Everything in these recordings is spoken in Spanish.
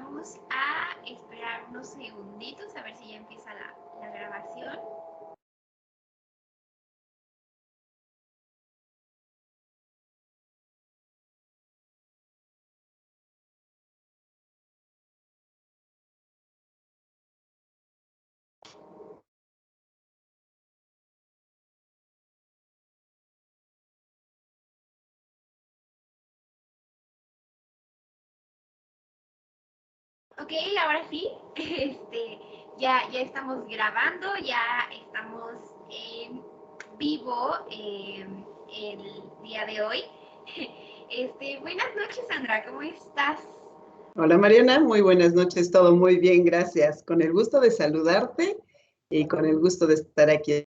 vamos a esperar unos segunditos a ver si ya empieza la grabación. Ok, ahora sí, ya estamos grabando, ya estamos en vivo el día de hoy. Buenas noches, Sandra, ¿cómo estás? Hola Mariana, muy buenas noches, todo muy bien, gracias. Con el gusto de saludarte y con el gusto de estar aquí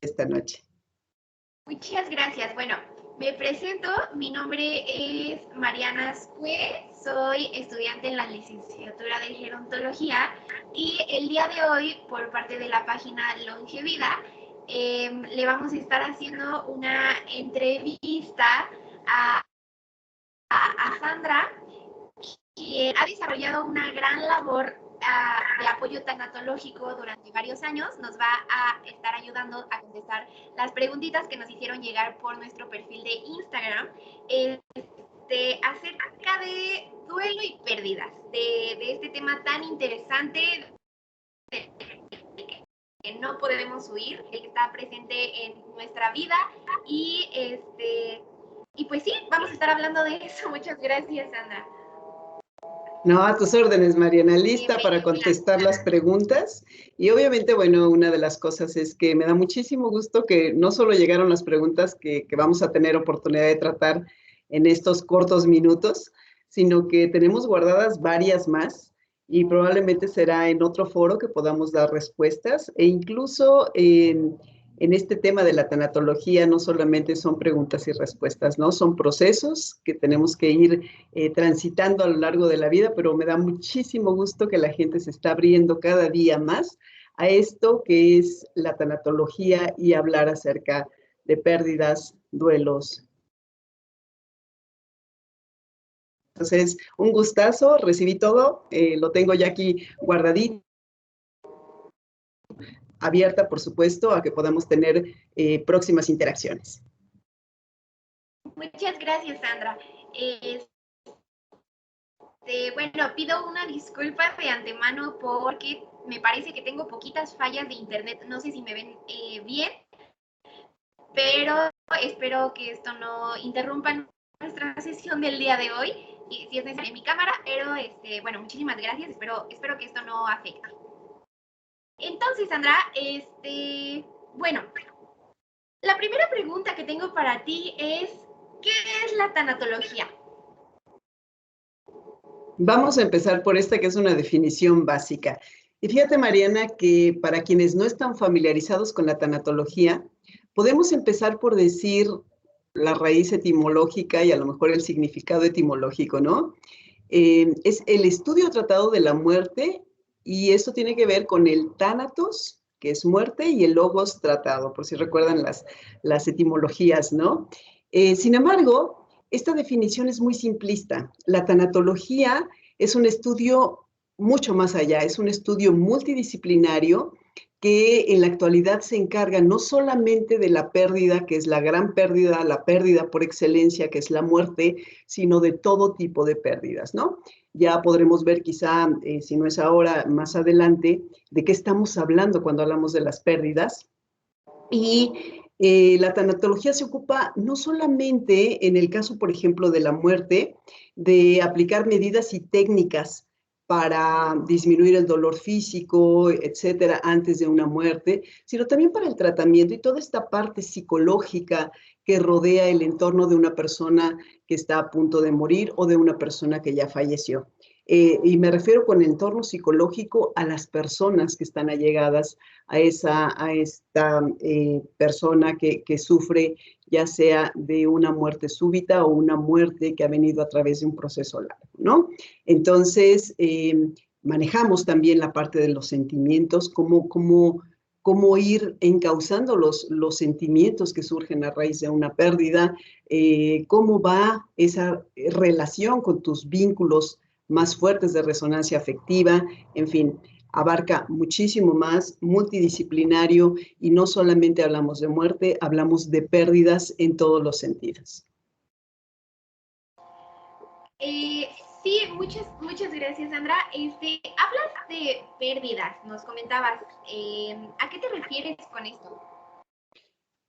esta noche. Muchas gracias. Bueno, me presento, mi nombre es Mariana Ascue, soy estudiante en la licenciatura de gerontología y el día de hoy, por parte de la página Longevida, le vamos a estar haciendo una entrevista a Sandra, quien ha desarrollado una gran labor de apoyo tanatológico durante varios años. Nos va a estar ayudando a contestar las preguntitas que nos hicieron llegar por nuestro perfil de Instagram acerca de duelo y pérdidas, de este tema tan interesante que no podemos huir, el que está presente en nuestra vida y pues sí, vamos a estar hablando de eso. Muchas gracias, Sandra. No, a tus órdenes, Mariana, lista para contestar las preguntas. Y obviamente, bueno, una de las cosas es que me da muchísimo gusto que no solo llegaron las preguntas que vamos a tener oportunidad de tratar en estos cortos minutos, sino que tenemos guardadas varias más y probablemente será en otro foro que podamos dar respuestas e incluso en este tema de la tanatología no solamente son preguntas y respuestas, ¿no? Son procesos que tenemos que ir transitando a lo largo de la vida, pero me da muchísimo gusto que la gente se está abriendo cada día más a esto que es la tanatología y hablar acerca de pérdidas, duelos. Entonces, un gustazo, recibí todo, lo tengo ya aquí guardadito, abierta, por supuesto, a que podamos tener próximas interacciones. Muchas gracias, Sandra. Bueno, pido una disculpa de antemano porque me parece que tengo poquitas fallas de internet. No sé si me ven bien, pero espero que esto no interrumpa nuestra sesión del día de hoy. Y si es necesario mi cámara, pero bueno, muchísimas gracias. Espero que esto no afecte. Entonces, Sandra, bueno, la primera pregunta que tengo para ti es, ¿qué es la tanatología? Vamos a empezar por esta que es una definición básica. Y fíjate, Mariana, que para quienes no están familiarizados con la tanatología, podemos empezar por decir la raíz etimológica y a lo mejor el significado etimológico, ¿no? Es el estudio tratado de la muerte y esto tiene que ver con el tánatos, que es muerte, y el logos tratado, por si recuerdan las etimologías, ¿no? Sin embargo, esta definición es muy simplista. La tanatología es un estudio mucho más allá, es un estudio multidisciplinario que en la actualidad se encarga no solamente de la pérdida, que es la gran pérdida, la pérdida por excelencia, que es la muerte, sino de todo tipo de pérdidas, ¿no? Ya podremos ver quizá, si no es ahora, más adelante, de qué estamos hablando cuando hablamos de las pérdidas. Y la tanatología se ocupa no solamente en el caso, por ejemplo, de la muerte, de aplicar medidas y técnicas para disminuir el dolor físico, etcétera, antes de una muerte, sino también para el tratamiento y toda esta parte psicológica que rodea el entorno de una persona que está a punto de morir o de una persona que ya falleció. Y me refiero con entorno psicológico a las personas que están allegadas a esta persona que sufre ya sea de una muerte súbita o una muerte que ha venido a través de un proceso largo, ¿no? Entonces, manejamos también la parte de los sentimientos, cómo cómo ir encauzando los sentimientos que surgen a raíz de una pérdida, cómo va esa relación con tus vínculos más fuertes de resonancia afectiva, en fin, abarca muchísimo más, multidisciplinario, y no solamente hablamos de muerte, hablamos de pérdidas en todos los sentidos. Sí, muchas gracias, Sandra. Hablas de pérdidas, nos comentabas. ¿A qué te refieres con esto?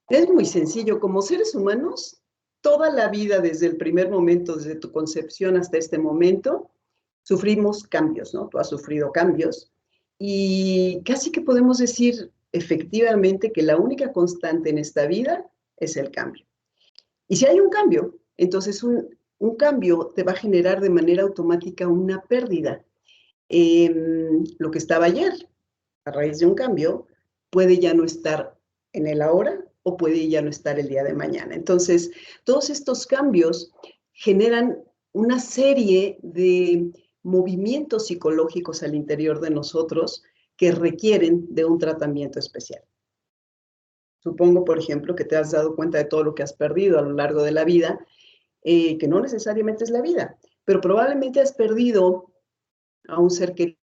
Es muy sencillo. Como seres humanos, toda la vida, desde el primer momento, desde tu concepción hasta este momento, sufrimos cambios, ¿no? Tú has sufrido cambios y casi que podemos decir efectivamente que la única constante en esta vida es el cambio. Y si hay un cambio, entonces un cambio te va a generar de manera automática una pérdida. Lo que estaba ayer, a raíz de un cambio, puede ya no estar en el ahora o puede ya no estar el día de mañana. Entonces, todos estos cambios generan una serie de movimientos psicológicos al interior de nosotros que requieren de un tratamiento especial. Supongo, por ejemplo, que te has dado cuenta de todo lo que has perdido a lo largo de la vida, que no necesariamente es la vida, pero probablemente has perdido a un ser querido,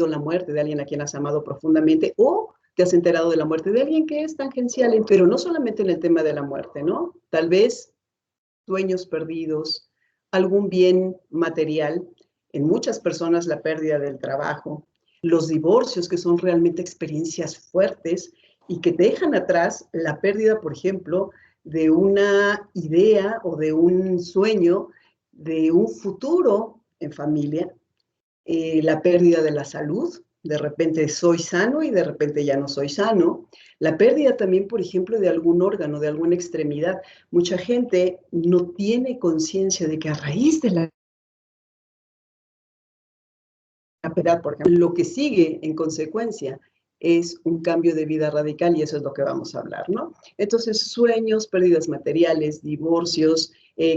la muerte de alguien a quien has amado profundamente, o te has enterado de la muerte de alguien que es tangencial, pero no solamente en el tema de la muerte, ¿no? Tal vez sueños perdidos, algún bien material, en muchas personas la pérdida del trabajo, los divorcios, que son realmente experiencias fuertes y que dejan atrás la pérdida, por ejemplo, de una idea o de un sueño, de un futuro en familia, la pérdida de la salud, de repente soy sano y de repente ya no soy sano. La pérdida también, por ejemplo, de algún órgano, de alguna extremidad. Mucha gente no tiene conciencia de que a raíz de la pérdida, por ejemplo, lo que sigue en consecuencia es un cambio de vida radical y eso es lo que vamos a hablar, ¿no? Entonces, sueños, pérdidas materiales, divorcios,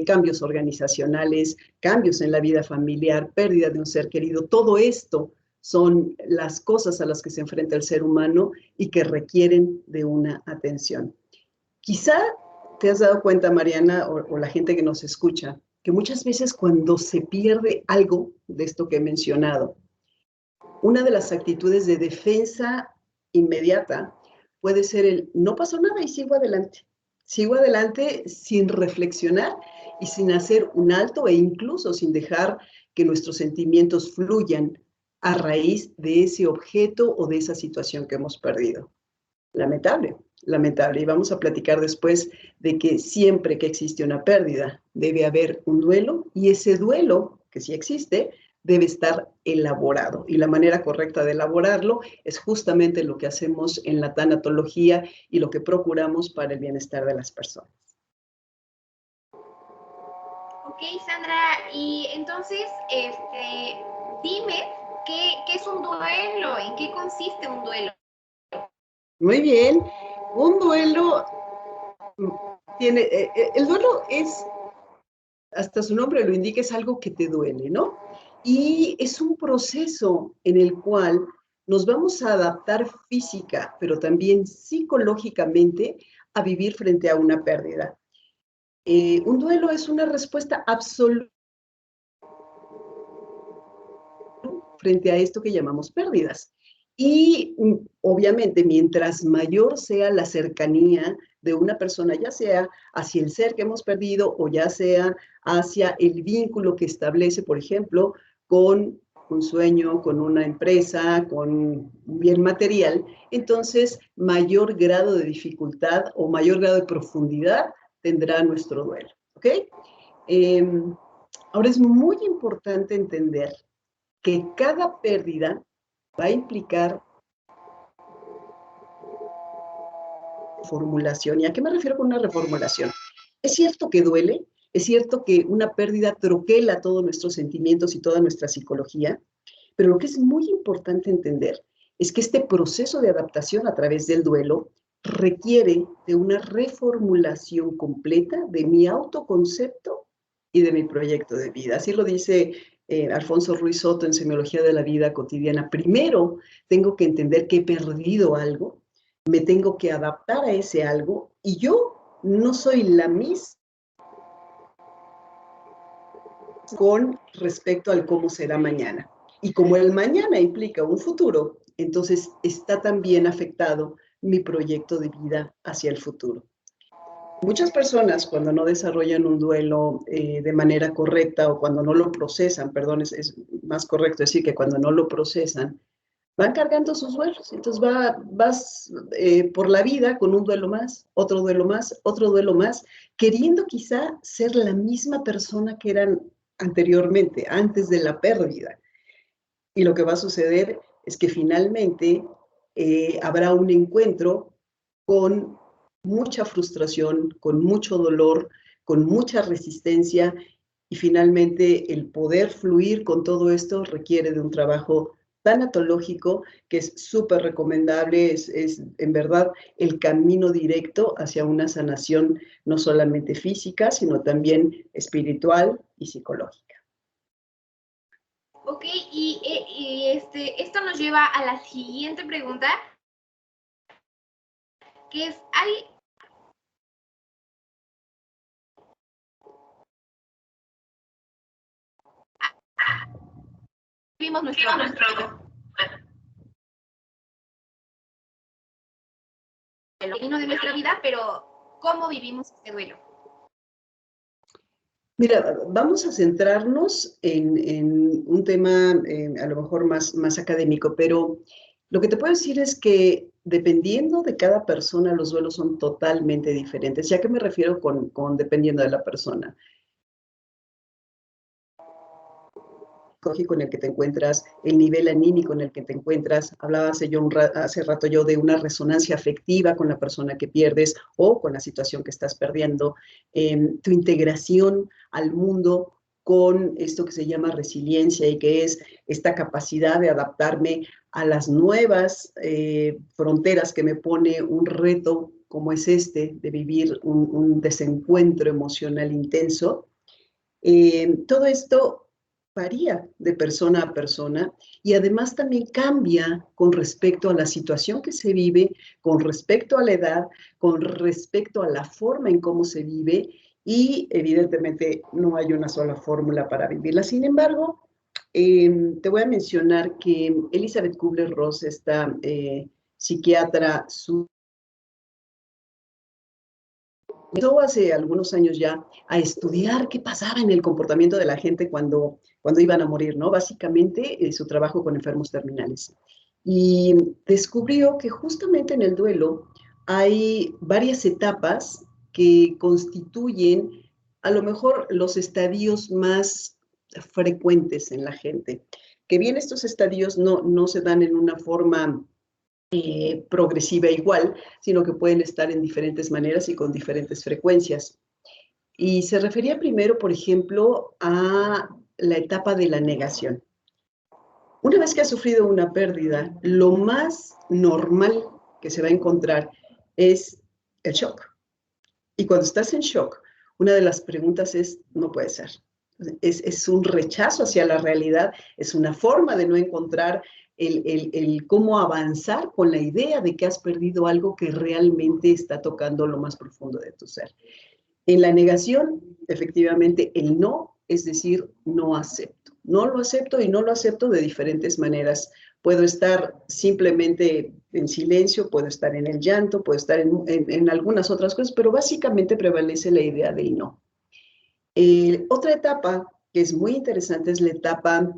cambios organizacionales, cambios en la vida familiar, pérdida de un ser querido, todo esto son las cosas a las que se enfrenta el ser humano y que requieren de una atención. Quizá te has dado cuenta, Mariana, o la gente que nos escucha, que muchas veces cuando se pierde algo de esto que he mencionado, una de las actitudes de defensa inmediata puede ser el no pasó nada y sigo adelante. Sigo adelante sin reflexionar y sin hacer un alto e incluso sin dejar que nuestros sentimientos fluyan a raíz de ese objeto o de esa situación que hemos perdido. Lamentable, lamentable. Y vamos a platicar después de que siempre que existe una pérdida debe haber un duelo y ese duelo, que sí existe, debe estar elaborado. Y la manera correcta de elaborarlo es justamente lo que hacemos en la tanatología y lo que procuramos para el bienestar de las personas. Ok, Sandra, y entonces, dime, ¿qué es un duelo? ¿En qué consiste un duelo? Muy bien. Un duelo tiene, el duelo es, hasta su nombre lo indica, es algo que te duele, ¿no? Y es un proceso en el cual nos vamos a adaptar física, pero también psicológicamente a vivir frente a una pérdida. Un duelo es una respuesta absoluta frente a esto que llamamos pérdidas. Y obviamente, mientras mayor sea la cercanía de una persona, ya sea hacia el ser que hemos perdido o ya sea hacia el vínculo que establece, por ejemplo, con un sueño, con una empresa, con un bien material, entonces mayor grado de dificultad o mayor grado de profundidad tendrá nuestro duelo. ¿Ok? Ahora es muy importante entender que cada pérdida va a implicar formulación. ¿Y a qué me refiero con una reformulación? Es cierto que duele, es cierto que una pérdida troquela todos nuestros sentimientos y toda nuestra psicología, pero lo que es muy importante entender es que este proceso de adaptación a través del duelo requiere de una reformulación completa de mi autoconcepto y de mi proyecto de vida. Así lo dice Alfonso Ruiz Soto en Semiología de la Vida Cotidiana, primero tengo que entender que he perdido algo, me tengo que adaptar a ese algo y yo no soy la misma con respecto al cómo será mañana. Y como el mañana implica un futuro, entonces está también afectado mi proyecto de vida hacia el futuro. Muchas personas cuando no desarrollan un duelo de manera correcta o cuando no lo procesan, perdón, es más correcto decir que cuando no lo procesan, van cargando sus duelos. Entonces vas por la vida con un duelo más, otro duelo más, otro duelo más, queriendo quizá ser la misma persona que eran anteriormente, antes de la pérdida. Y lo que va a suceder es que finalmente habrá un encuentro con mucha frustración, con mucho dolor, con mucha resistencia y finalmente el poder fluir con todo esto requiere de un trabajo tanatológico que es súper recomendable, es en verdad el camino directo hacia una sanación no solamente física, sino también espiritual y psicológica. Ok, esto nos lleva a la siguiente pregunta, que es, vivimos nuestro camino de nuestra vida, pero ¿cómo vivimos este duelo? Mira, vamos a centrarnos en un tema a lo mejor más académico, pero lo que te puedo decir es que dependiendo de cada persona, los duelos son totalmente diferentes. ¿Ya que me refiero con dependiendo de la persona? En el que te encuentras, el nivel anímico en el que te encuentras. Hablaba hace rato yo de una resonancia afectiva con la persona que pierdes o con la situación que estás perdiendo, tu integración al mundo con esto que se llama resiliencia y que es esta capacidad de adaptarme a las nuevas fronteras que me pone un reto como es este, de vivir un desencuentro emocional intenso. Todo esto varía de persona a persona y además también cambia con respecto a la situación que se vive, con respecto a la edad, con respecto a la forma en cómo se vive y evidentemente no hay una sola fórmula para vivirla. Sin embargo, te voy a mencionar que Elizabeth Kubler-Ross, esta psiquiatra, comenzó hace algunos años ya a estudiar qué pasaba en el comportamiento de la gente cuando iban a morir, ¿no? Básicamente su trabajo con enfermos terminales. Y descubrió que justamente en el duelo hay varias etapas que constituyen a lo mejor los estadios más frecuentes en la gente. Que bien estos estadios no se dan en una forma progresiva igual, sino que pueden estar en diferentes maneras y con diferentes frecuencias. Y se refería primero, por ejemplo, a la etapa de la negación. Una vez que has sufrido una pérdida, lo más normal que se va a encontrar es el shock. Y cuando estás en shock, una de las preguntas es, no puede ser. Es un rechazo hacia la realidad, es una forma de no encontrar el cómo avanzar con la idea de que has perdido algo que realmente está tocando lo más profundo de tu ser. En la negación, efectivamente, el no, es decir, no acepto. No lo acepto y no lo acepto de diferentes maneras. Puedo estar simplemente en silencio, puedo estar en el llanto, puedo estar en algunas otras cosas, pero básicamente prevalece la idea del no. Otra etapa que es muy interesante es la etapa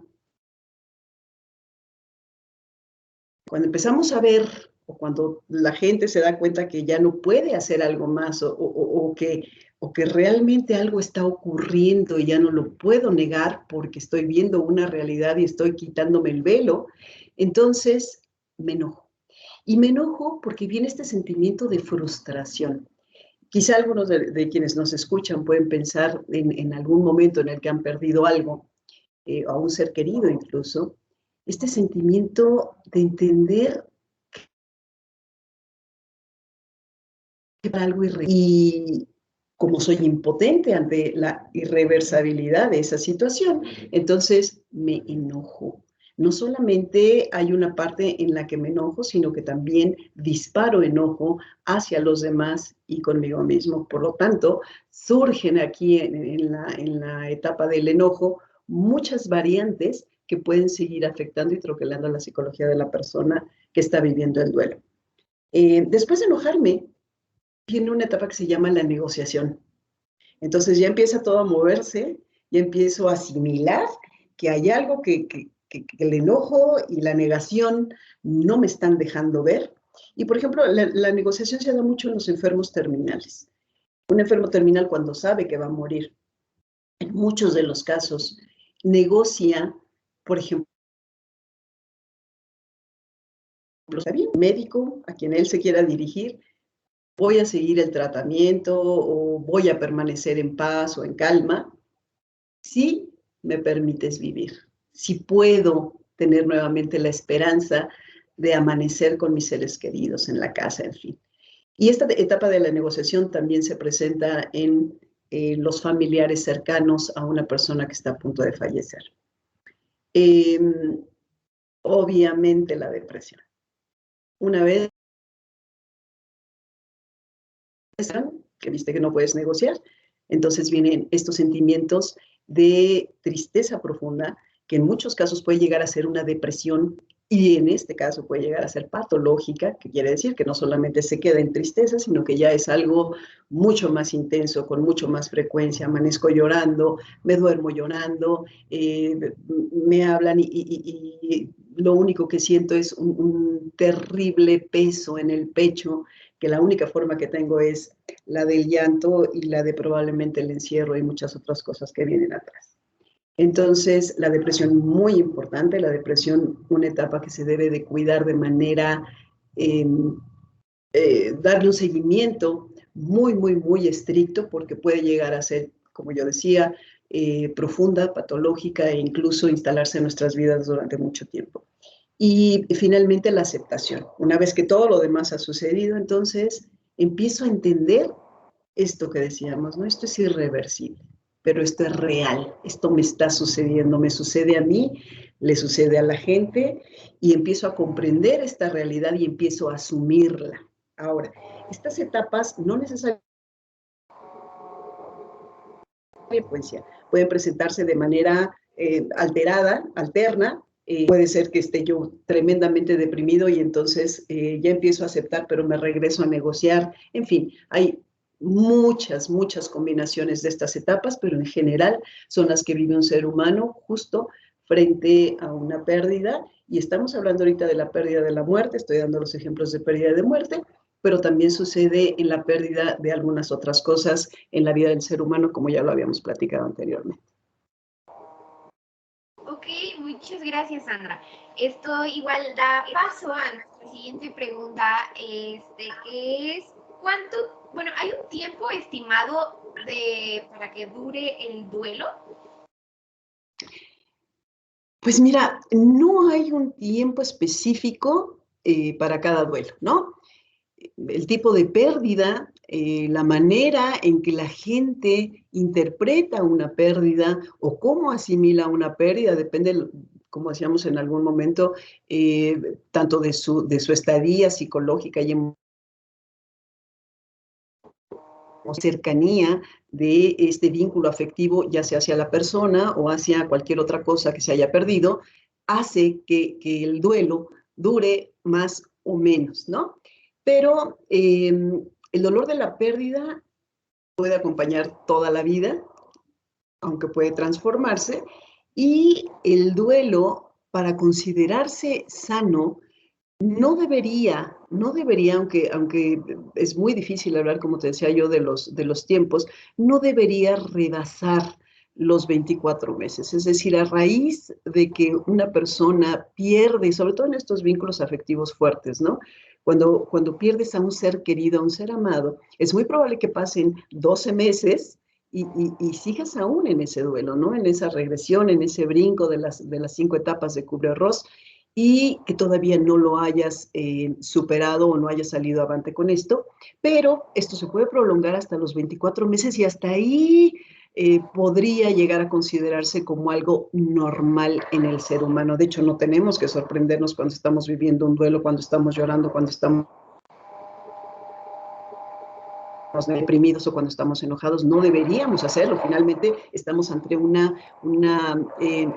cuando empezamos a ver o cuando la gente se da cuenta que ya no puede hacer algo más o que realmente algo está ocurriendo y ya no lo puedo negar porque estoy viendo una realidad y estoy quitándome el velo, entonces me enojo. Y me enojo porque viene este sentimiento de frustración. Quizá algunos de quienes nos escuchan pueden pensar en algún momento en el que han perdido algo, a un ser querido incluso, este sentimiento de entender que para algo irreal. como soy impotente ante la irreversibilidad de esa situación, entonces me enojo. No solamente hay una parte en la que me enojo, sino que también disparo enojo hacia los demás y conmigo mismo. Por lo tanto, surgen aquí en la etapa del enojo muchas variantes que pueden seguir afectando y troquelando la psicología de la persona que está viviendo el duelo. Después de enojarme, viene una etapa que se llama la negociación. Entonces ya empieza todo a moverse, ya empiezo a asimilar que hay algo que el enojo y la negación no me están dejando ver. Y por ejemplo, la negociación se da mucho en los enfermos terminales. Un enfermo terminal cuando sabe que va a morir, en muchos de los casos, negocia, por ejemplo, está bien, un médico a quien él se quiera dirigir, voy a seguir el tratamiento o voy a permanecer en paz o en calma, si me permites vivir, si puedo tener nuevamente la esperanza de amanecer con mis seres queridos en la casa, en fin. Y esta etapa de la negociación también se presenta en los familiares cercanos a una persona que está a punto de fallecer. Obviamente la depresión. Una vez que viste que no puedes negociar, entonces vienen estos sentimientos de tristeza profunda, que en muchos casos puede llegar a ser una depresión y en este caso puede llegar a ser patológica, que quiere decir que no solamente se queda en tristeza, sino que ya es algo mucho más intenso, con mucho más frecuencia. Amanezco llorando, me duermo llorando, me hablan y lo único que siento es un terrible peso en el pecho, que la única forma que tengo es la del llanto y la de probablemente el encierro y muchas otras cosas que vienen atrás. Entonces, la depresión muy importante, la depresión una etapa que se debe de cuidar de manera, darle un seguimiento muy, muy, muy estricto porque puede llegar a ser, como yo decía, profunda, patológica e incluso instalarse en nuestras vidas durante mucho tiempo. Y finalmente la aceptación. Una vez que todo lo demás ha sucedido, entonces empiezo a entender esto que decíamos, ¿no? Esto es irreversible, pero esto es real, esto me está sucediendo, me sucede a mí, le sucede a la gente y empiezo a comprender esta realidad y empiezo a asumirla. Ahora, estas etapas no necesariamente pueden presentarse de manera alterada, alterna. Puede ser que esté yo tremendamente deprimido y entonces ya empiezo a aceptar, pero me regreso a negociar. En fin, hay muchas, muchas combinaciones de estas etapas, pero en general son las que vive un ser humano justo frente a una pérdida. Y estamos hablando ahorita de la pérdida de la muerte, estoy dando los ejemplos de pérdida de muerte, pero también sucede en la pérdida de algunas otras cosas en la vida del ser humano, como ya lo habíamos platicado anteriormente. Ok, muchas gracias, Sandra. Esto igual da paso a nuestra siguiente pregunta, que es, ¿cuánto, bueno, hay un tiempo estimado para que dure el duelo? Pues mira, no hay un tiempo específico para cada duelo, ¿no? El tipo de pérdida, la manera en que la gente interpreta una pérdida o cómo asimila una pérdida, depende, como decíamos en algún momento, tanto de su estadía psicológica y cercanía de este vínculo afectivo, ya sea hacia la persona o hacia cualquier otra cosa que se haya perdido, hace que el duelo dure más o menos, ¿no? Pero el dolor de la pérdida puede acompañar toda la vida, aunque puede transformarse, y el duelo, para considerarse sano, no debería, aunque es muy difícil hablar, como te decía yo, de los tiempos, no debería rebasar los 24 meses. Es decir, a raíz de que una persona pierde, sobre todo en estos vínculos afectivos fuertes, ¿no? Cuando pierdes a un ser querido, a un ser amado, es muy probable que pasen 12 meses y sigas aún en ese duelo, ¿no? En esa regresión, en ese brinco de las 5 etapas de Kubler-Ross, y que todavía no lo hayas superado o no hayas salido avante con esto, pero esto se puede prolongar hasta los 24 meses y hasta ahí podría llegar a considerarse como algo normal en el ser humano. De hecho, no tenemos que sorprendernos cuando estamos viviendo un duelo, cuando estamos llorando, cuando estamos deprimidos o cuando estamos enojados. No deberíamos hacerlo. Finalmente estamos ante una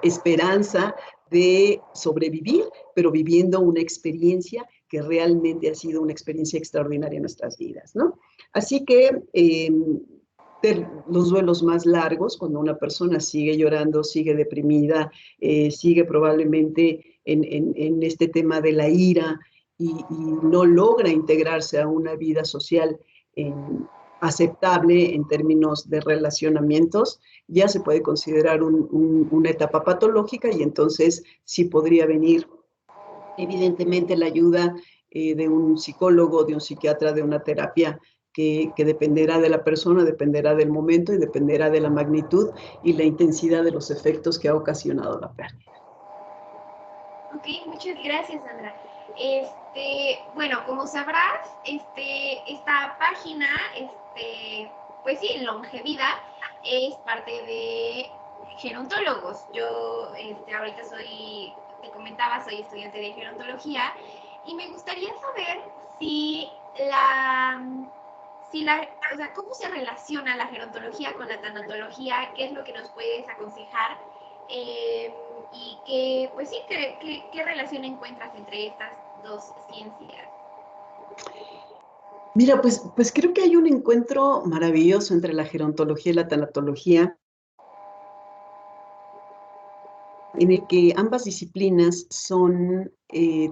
esperanza de sobrevivir, pero viviendo una experiencia que realmente ha sido una experiencia extraordinaria en nuestras vidas, ¿no? Así que los duelos más largos, cuando una persona sigue llorando, sigue deprimida, sigue probablemente en este tema de la ira y no logra integrarse a una vida social aceptable en términos de relacionamientos, ya se puede considerar una etapa patológica y entonces sí podría venir evidentemente la ayuda de un psicólogo, de un psiquiatra, de una terapia que dependerá de la persona, dependerá del momento y dependerá de la magnitud y la intensidad de los efectos que ha ocasionado la pérdida. Ok, muchas gracias, Sandra. Bueno, como sabrás, esta página, pues sí, Longevida, es parte de gerontólogos. Yo ahorita te comentaba, soy estudiante de gerontología y me gustaría saber si la, o sea, cómo se relaciona la gerontología con la tanatología, qué es lo que nos puedes aconsejar eh, y pues sí, qué relación encuentras entre estas dos ciencias. Mira, pues creo que hay un encuentro maravilloso entre la gerontología y la tanatología, en el que ambas disciplinas son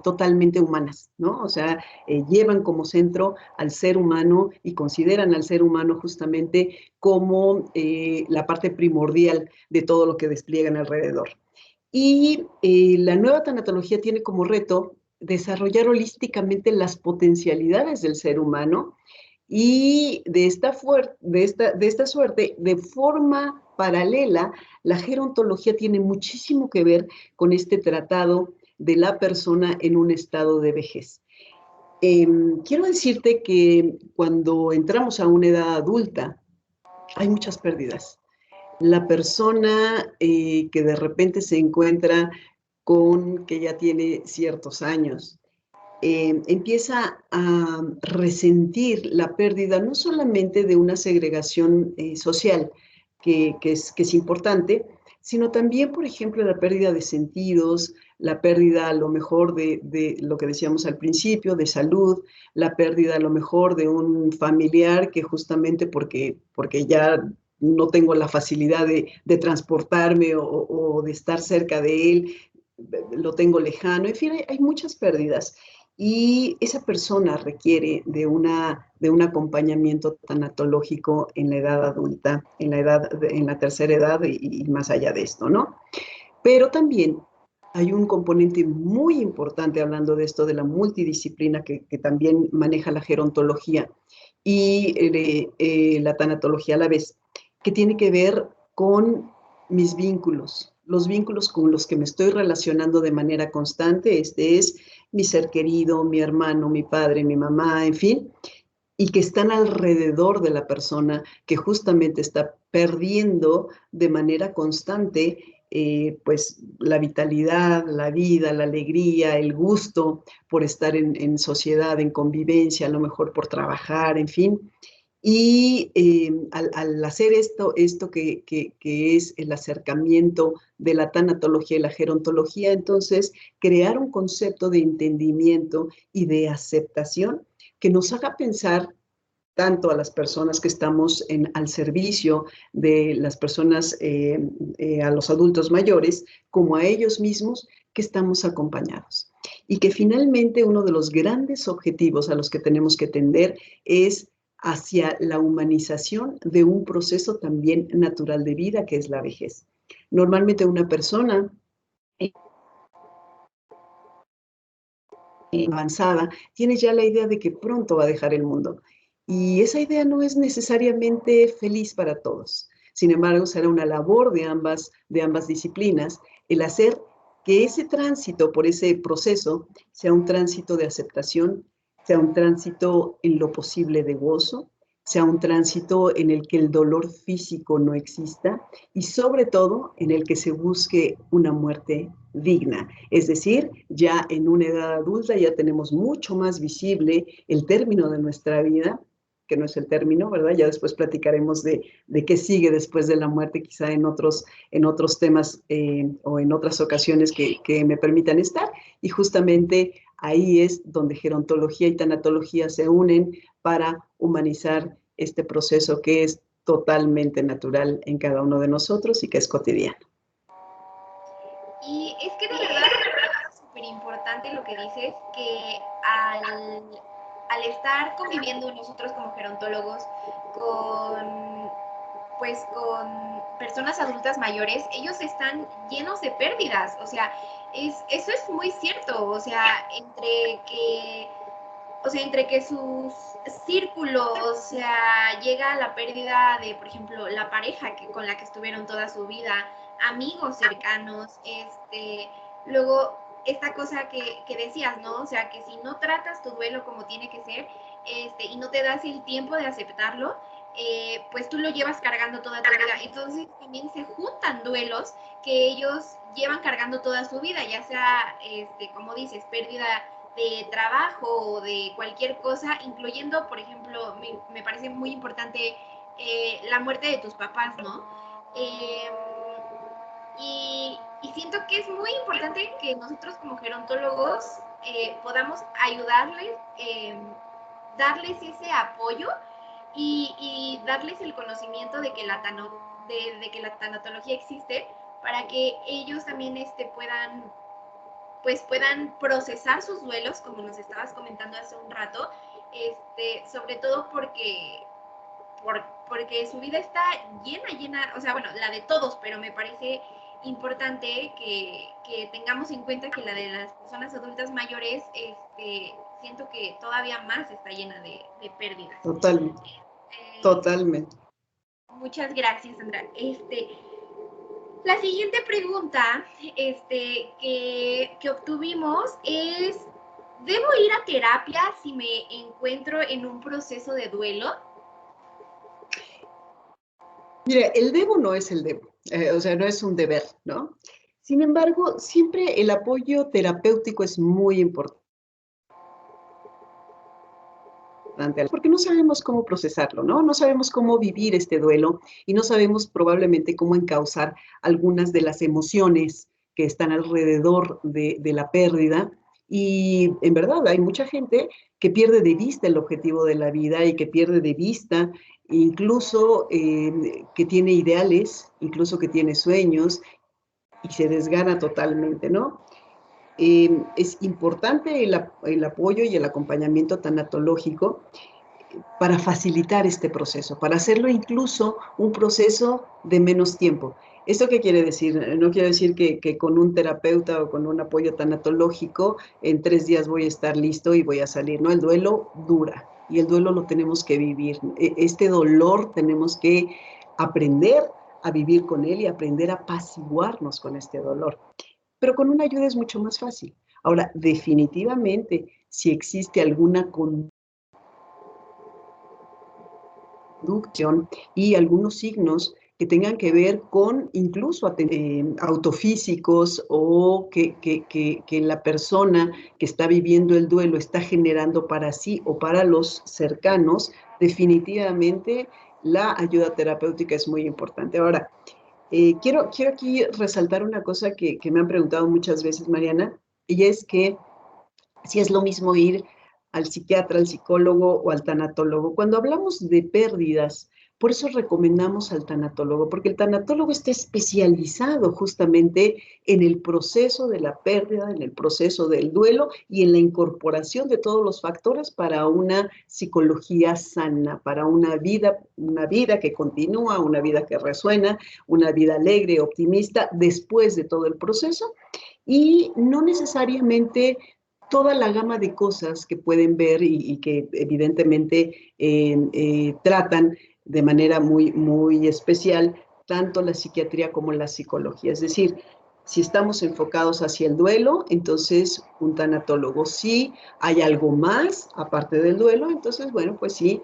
totalmente humanas, ¿no? O sea, llevan como centro al ser humano y consideran al ser humano justamente como la parte primordial de todo lo que despliegan alrededor. Y la nueva tanatología tiene como reto desarrollar holísticamente las potencialidades del ser humano y de esta suerte, de forma paralela, la gerontología tiene muchísimo que ver con este tratado de la persona en un estado de vejez. Quiero decirte que cuando entramos a una edad adulta, hay muchas pérdidas. La persona que de repente se encuentra con que ya tiene ciertos años, empieza a resentir la pérdida no solamente de una segregación social, que es importante, sino también, por ejemplo, la pérdida de sentidos, la pérdida a lo mejor de lo que decíamos al principio, de salud, la pérdida a lo mejor de un familiar que justamente porque ya no tengo la facilidad de transportarme o de estar cerca de él, lo tengo lejano, en fin, hay muchas pérdidas y esa persona requiere de un acompañamiento tanatológico en la edad adulta, en la tercera edad y más allá de esto, ¿no? Pero también hay un componente muy importante hablando de esto, de la multidisciplina que también maneja la gerontología y la tanatología a la vez, que tiene que ver con mis vínculos, los vínculos con los que me estoy relacionando de manera constante. Este es mi ser querido, mi hermano, mi padre, mi mamá, en fin, y que están alrededor de la persona que justamente está perdiendo de manera constante pues la vitalidad, la vida, la alegría, el gusto por estar en sociedad, en convivencia, a lo mejor por trabajar, en fin. Y al hacer esto que es el acercamiento de la tanatología y la gerontología, entonces crear un concepto de entendimiento y de aceptación que nos haga pensar tanto a las personas que estamos al servicio de las personas, a los adultos mayores, como a ellos mismos que estamos acompañados. Y que finalmente uno de los grandes objetivos a los que tenemos que tender es hacia la humanización de un proceso también natural de vida que es la vejez. Normalmente una persona avanzada tiene ya la idea de que pronto va a dejar el mundo. Y esa idea no es necesariamente feliz para todos. Sin embargo, será una labor de ambas disciplinas el hacer que ese tránsito por ese proceso sea un tránsito de aceptación, sea un tránsito en lo posible de gozo, sea un tránsito en el que el dolor físico no exista y sobre todo en el que se busque una muerte digna. Es decir, ya en una edad adulta ya tenemos mucho más visible el término de nuestra vida, que no es el término, ¿verdad? Ya después platicaremos de qué sigue después de la muerte, quizá en otros temas o en otras ocasiones que me permitan estar. Y justamente ahí es donde gerontología y tanatología se unen para humanizar este proceso que es totalmente natural en cada uno de nosotros y que es cotidiano. Y es que de verdad es súper importante lo que dices, que al estar conviviendo nosotros como gerontólogos con, pues, con personas adultas mayores, ellos están llenos de pérdidas. O sea, eso es muy cierto. Entre que sus círculos, o sea, llega la pérdida de, por ejemplo, la pareja con la que estuvieron toda su vida, amigos cercanos, luego esta cosa que decías, ¿no? O sea, que si no tratas tu duelo como tiene que ser, y no te das el tiempo de aceptarlo, pues tú lo llevas cargando toda tu vida. Entonces también se juntan duelos que ellos llevan cargando toda su vida, ya sea, como dices, pérdida de trabajo o de cualquier cosa, incluyendo, por ejemplo, me parece muy importante la muerte de tus papás, ¿no? Eh, y siento que es muy importante que nosotros como gerontólogos podamos ayudarles, darles ese apoyo y darles el conocimiento de que de que la tanatología existe para que ellos también puedan procesar sus duelos, como nos estabas comentando hace un rato, sobre todo porque su vida está llena, o sea, bueno, la de todos, pero me parece importante que tengamos en cuenta que la de las personas adultas mayores, siento que todavía más está llena de pérdidas. Totalmente, totalmente. Muchas gracias, Sandra. La siguiente pregunta que obtuvimos es, ¿debo ir a terapia si me encuentro en un proceso de duelo? Mira, el debo no es el debo, o sea, no es un deber, ¿no? Sin embargo, siempre el apoyo terapéutico es muy importante, porque no sabemos cómo procesarlo, ¿no? No sabemos cómo vivir este duelo y no sabemos probablemente cómo encauzar algunas de las emociones que están alrededor de la pérdida. Y en verdad hay mucha gente que pierde de vista el objetivo de la vida y que pierde de vista incluso que tiene ideales, incluso que tiene sueños y se desgana totalmente, ¿no? Es importante el apoyo y el acompañamiento tanatológico para facilitar este proceso, para hacerlo incluso un proceso de menos tiempo. ¿Esto qué quiere decir? No quiere decir que con un terapeuta o con un apoyo tanatológico en 3 días voy a estar listo y voy a salir, ¿no? El duelo dura y el duelo lo tenemos que vivir. Este dolor tenemos que aprender a vivir con él y aprender a apaciguarnos con este dolor. Pero con una ayuda es mucho más fácil. Ahora, definitivamente, si existe alguna conducción y algunos signos que tengan que ver con incluso autofísicos o que la persona que está viviendo el duelo está generando para sí o para los cercanos, definitivamente la ayuda terapéutica es muy importante. Ahora, quiero aquí resaltar una cosa que me han preguntado muchas veces, Mariana, y es que si es lo mismo ir al psiquiatra, al psicólogo o al tanatólogo. Cuando hablamos de pérdidas, por eso recomendamos al tanatólogo, porque el tanatólogo está especializado justamente en el proceso de la pérdida, en el proceso del duelo y en la incorporación de todos los factores para una psicología sana, para una vida que continúa, una vida que resuena, una vida alegre, optimista, después de todo el proceso. Y no necesariamente toda la gama de cosas que pueden ver y que evidentemente tratan de manera muy, muy especial tanto la psiquiatría como la psicología. Es decir, Si estamos enfocados hacia el duelo, entonces un tanatólogo. Si hay algo más aparte del duelo, entonces, bueno, pues sí,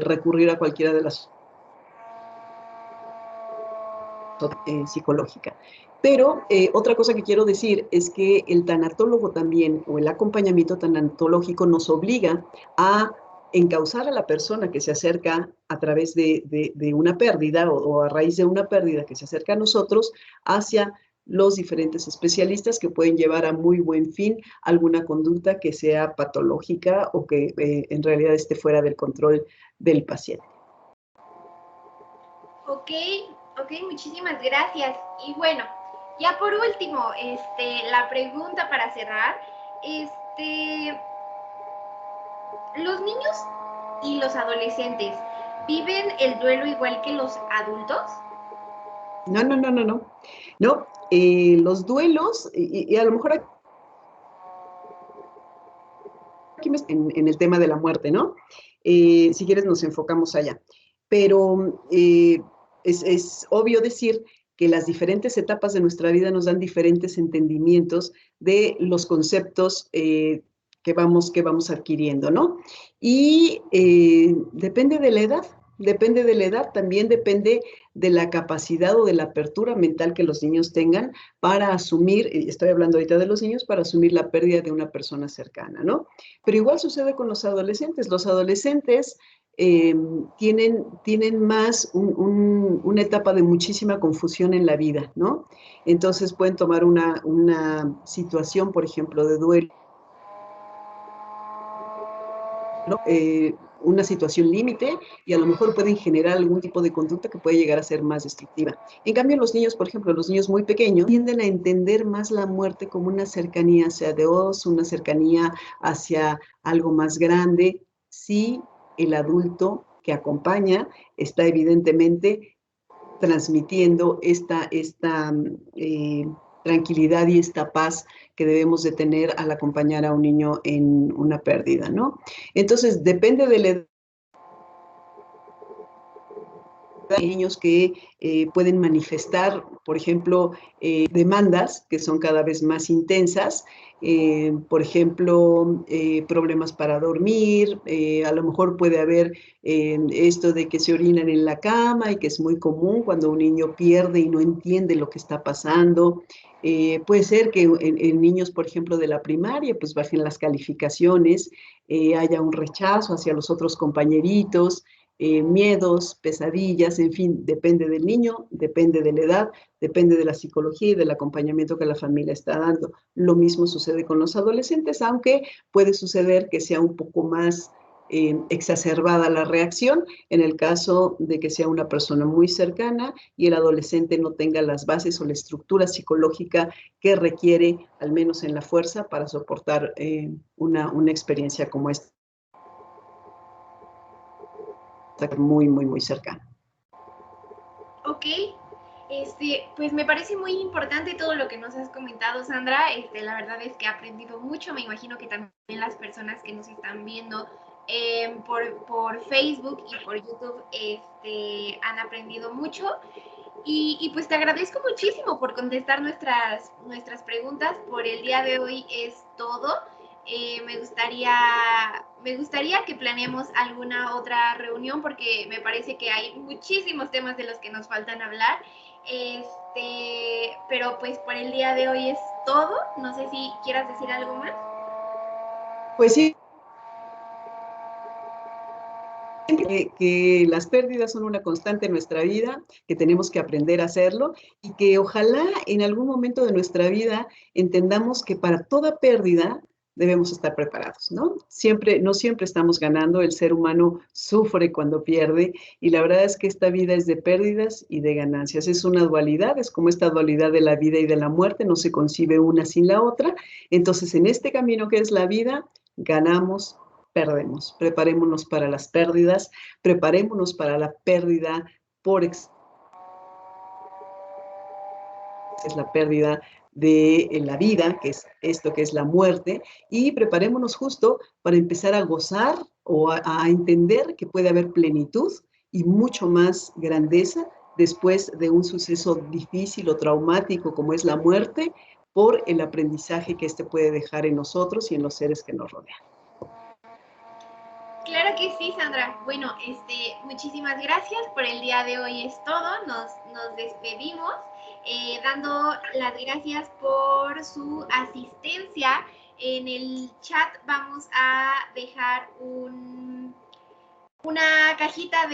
recurrir a cualquiera de las psicológica. Pero otra cosa que quiero decir es que el tanatólogo también, o el acompañamiento tanatológico, nos obliga a encauzar a la persona que se acerca a través de una pérdida o a raíz de una pérdida que se acerca a nosotros hacia los diferentes especialistas que pueden llevar a muy buen fin alguna conducta que sea patológica o que en realidad esté fuera del control del paciente. Ok, ok, muchísimas gracias. Y bueno, ya por último, la pregunta para cerrar, ¿los niños y los adolescentes viven el duelo igual que los adultos? No, no, no, no, no. No, los duelos, y a lo mejor aquí en el tema de la muerte, ¿no? Si quieres nos enfocamos allá. Pero es obvio decir que las diferentes etapas de nuestra vida nos dan diferentes entendimientos de los conceptos que vamos adquiriendo, ¿no? Y depende de la edad, también depende de la capacidad o de la apertura mental que los niños tengan para asumir, estoy hablando ahorita de los niños, para asumir la pérdida de una persona cercana, ¿no? Pero igual sucede con los adolescentes. Los adolescentes tienen más una etapa de muchísima confusión en la vida, ¿no? Entonces pueden tomar una situación, por ejemplo, de duelo, ¿no? Una situación límite y a lo mejor pueden generar algún tipo de conducta que puede llegar a ser más destructiva. En cambio, los niños, por ejemplo, los niños muy pequeños tienden a entender más la muerte como una cercanía hacia Dios, una cercanía hacia algo más grande, si el adulto que acompaña está evidentemente transmitiendo esta tranquilidad y esta paz que debemos de tener al acompañar a un niño en una pérdida, ¿no? Entonces, depende de la edad. Hay niños que pueden manifestar, por ejemplo, demandas que son cada vez más intensas, por ejemplo, problemas para dormir, a lo mejor puede haber esto de que se orinan en la cama y que es muy común cuando un niño pierde y no entiende lo que está pasando. Puede ser que en niños, por ejemplo, de la primaria, pues bajen las calificaciones, haya un rechazo hacia los otros compañeritos, miedos, pesadillas, en fin, depende del niño, depende de la edad, depende de la psicología y del acompañamiento que la familia está dando. Lo mismo sucede con los adolescentes, aunque puede suceder que sea un poco más exacerbada la reacción en el caso de que sea una persona muy cercana y el adolescente no tenga las bases o la estructura psicológica que requiere, al menos en la fuerza, para soportar una experiencia como esta. Muy, muy, muy cercano. Ok, pues me parece muy importante todo lo que nos has comentado, Sandra. La verdad es que he aprendido mucho. Me imagino que también las personas que nos están viendo por Facebook y por YouTube han aprendido mucho. Y pues te agradezco muchísimo por contestar nuestras preguntas. Por el día de hoy es todo. Me gustaría que planeemos alguna otra reunión porque me parece que hay muchísimos temas de los que nos faltan hablar. Pero pues por el día de hoy es todo. No sé si quieras decir algo más. Pues sí, que las pérdidas son una constante en nuestra vida, que tenemos que aprender a hacerlo y que ojalá en algún momento de nuestra vida entendamos que para toda pérdida debemos estar preparados, ¿no? No siempre estamos ganando, el ser humano sufre cuando pierde y la verdad es que esta vida es de pérdidas y de ganancias, es una dualidad, es como esta dualidad de la vida y de la muerte, no se concibe una sin la otra, entonces en este camino que es la vida, ganamos, perdemos. Preparémonos para las pérdidas, preparémonos para la pérdida por es la pérdida de la vida, que es esto que es la muerte, y preparémonos justo para empezar a gozar o a entender que puede haber plenitud y mucho más grandeza después de un suceso difícil o traumático como es la muerte, por el aprendizaje que este puede dejar en nosotros y en los seres que nos rodean. Claro que sí, Sandra. Bueno, muchísimas gracias por el día de hoy, es todo. Nos despedimos dando las gracias por su asistencia. En el chat vamos a dejar una cajita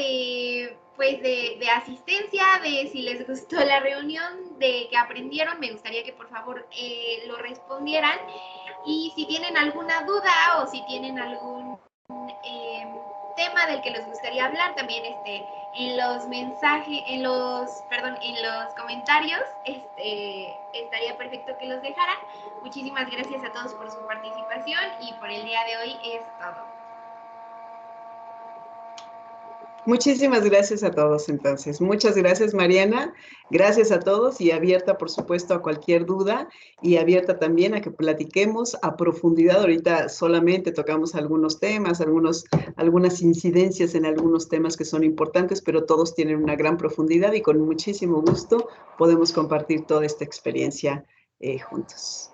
pues de asistencia, de si les gustó la reunión, de que aprendieron. Me gustaría que por favor lo respondieran. Y si tienen alguna duda o si tienen algún eh, tema del que les gustaría hablar, también en los mensajes, en los comentarios, estaría perfecto que los dejaran. Muchísimas gracias a todos por su participación y por el día de hoy es todo. Muchísimas gracias a todos entonces. Muchas gracias, Mariana. Gracias a todos y abierta, por supuesto, a cualquier duda y abierta también a que platiquemos a profundidad. Ahorita solamente tocamos algunos temas, algunas incidencias en algunos temas que son importantes, pero todos tienen una gran profundidad y con muchísimo gusto podemos compartir toda esta experiencia juntos.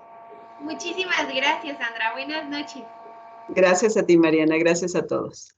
Muchísimas gracias, Sandra. Buenas noches. Gracias a ti, Mariana. Gracias a todos.